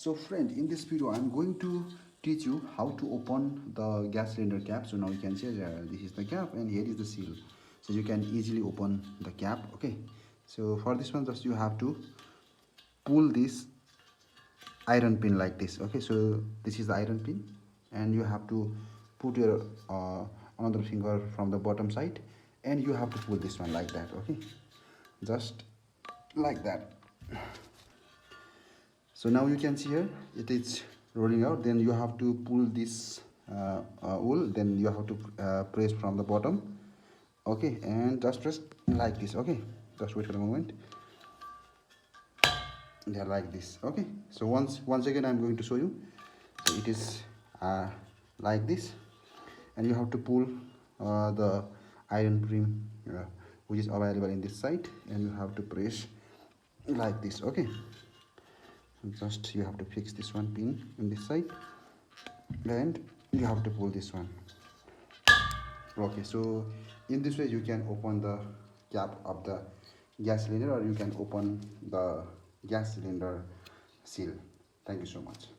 So friend, in this video I'm going to teach you how to open the gas cylinder cap. So now you can see this is the cap and here is the seal, so you can easily open the cap. Okay, so for this one just you have to pull this iron pin like this. Okay, so this is the iron pin and you have to put your another finger from the bottom side and you have to pull this one like that. Okay, just like that. So now you can see here it is rolling out. Then you have to pull this wool, then you have to press from the bottom. Okay, and just press like this. Okay, just wait for a moment. Yeah, like this. Okay, so once again I'm going to show you. So it is like this, and you have to pull the iron rim which is available in this side, and you have to press like this. Okay, just you have to fix this one pin in this side and you have to pull this one. Okay, so in this way you can open the cap of the gas cylinder, or you can open the gas cylinder seal. Thank you so much.